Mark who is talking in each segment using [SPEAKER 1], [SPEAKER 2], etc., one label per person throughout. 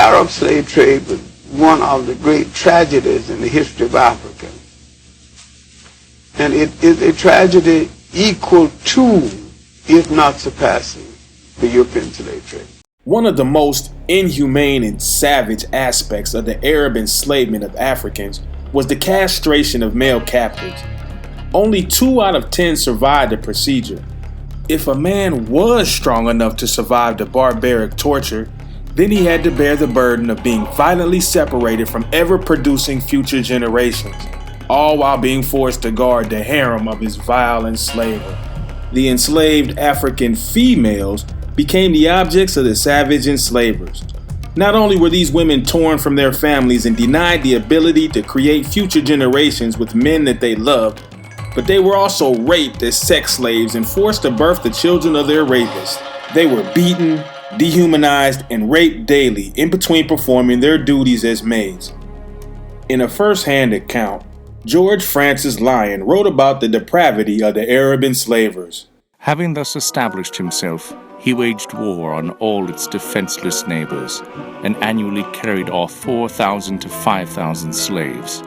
[SPEAKER 1] Arab slave trade was one of the great tragedies in the history of Africa. And it is a tragedy equal to, if not surpassing, the European slave trade.
[SPEAKER 2] One of the most inhumane and savage aspects of the Arab enslavement of Africans was the castration of male captives. Only 2 out of 10 survived the procedure. If a man was strong enough to survive the barbaric torture, then he had to bear the burden of being violently separated from ever-producing future generations, all while being forced to guard the harem of his vile enslaver. The enslaved African females became the objects of the savage enslavers. Not only were these women torn from their families and denied the ability to create future generations with men that they loved, but they were also raped as sex slaves and forced to birth the children of their rapists. They were beaten, dehumanized, and raped daily in between performing their duties as maids. In a first-hand account, George Francis Lyon wrote about the depravity of the Arab enslavers.
[SPEAKER 3] Having thus established himself, he waged war on all its defenseless neighbors, and annually carried off 4,000 to 5,000 slaves.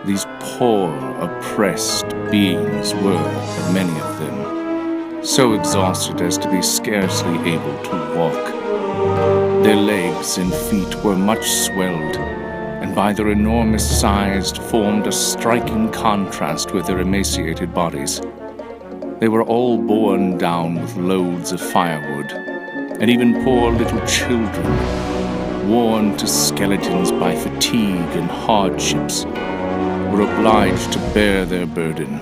[SPEAKER 3] These poor, oppressed beings were, many of them, so exhausted as to be scarcely able to walk. Their legs and feet were much swelled, and by their enormous size formed a striking contrast with their emaciated bodies. They were all borne down with loads of firewood, and even poor little children, worn to skeletons by fatigue and hardships, were obliged to bear their burden,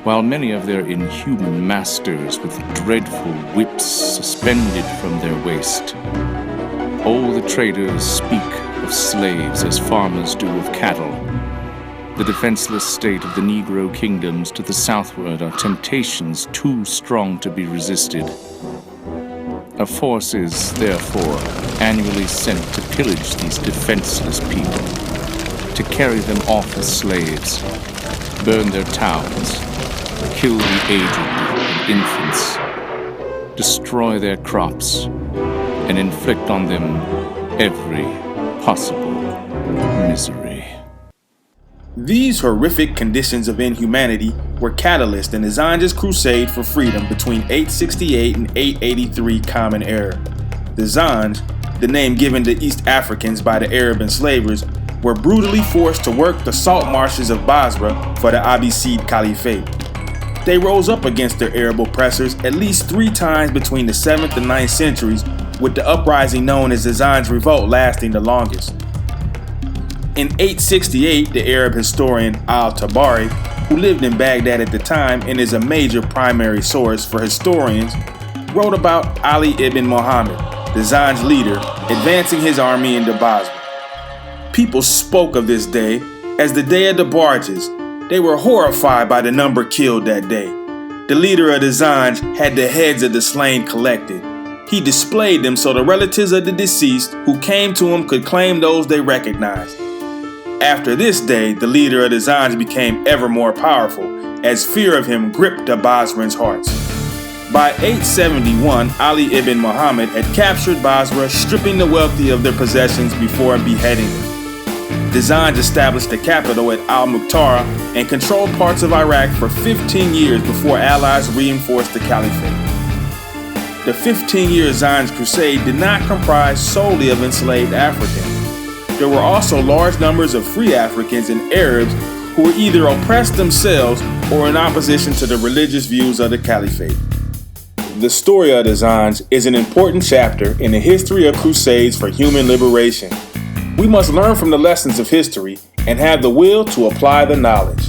[SPEAKER 3] while many of their inhuman masters with dreadful whips suspended from their waist. All the traders speak of slaves as farmers do of cattle. The defenseless state of the Negro kingdoms to the southward are temptations too strong to be resisted. A force is, therefore, annually sent to pillage these defenseless people, to carry them off as slaves, burn their towns, kill the aged and infants, destroy their crops, and inflict on them every possible misery.
[SPEAKER 2] These horrific conditions of inhumanity were catalysts in the Zanja's crusade for freedom between 868 and 883 Common Era. The Zanj, the name given to East Africans by the Arab enslavers, were brutally forced to work the salt marshes of Basra for the Abbasid Caliphate. They rose up against their Arab oppressors at least 3 times between the 7th and 9th centuries, with the uprising known as the Zanj Revolt lasting the longest. In 868, the Arab historian Al-Tabari, who lived in Baghdad at the time and is a major primary source for historians, wrote about Ali ibn Muhammad, the Zanj leader, advancing his army into Basra. People spoke of this day as the Day of the Barges. They were horrified by the number killed that day. The leader of the Zanj had the heads of the slain collected. He displayed them so the relatives of the deceased who came to him could claim those they recognized. After this day, the leader of the Zanj became ever more powerful, as fear of him gripped the Basrans' hearts. By 871, Ali ibn Muhammad had captured Basra, stripping the wealthy of their possessions before beheading them. The Zanj established the capital at Al-Muqtara and controlled parts of Iraq for 15 years before allies reinforced the caliphate. The 15-year Zanj crusade did not comprise solely of enslaved Africans. There were also large numbers of free Africans and Arabs who were either oppressed themselves or in opposition to the religious views of the caliphate. The story of the Zanj is an important chapter in the history of crusades for human liberation. We must learn from the lessons of history and have the will to apply the knowledge.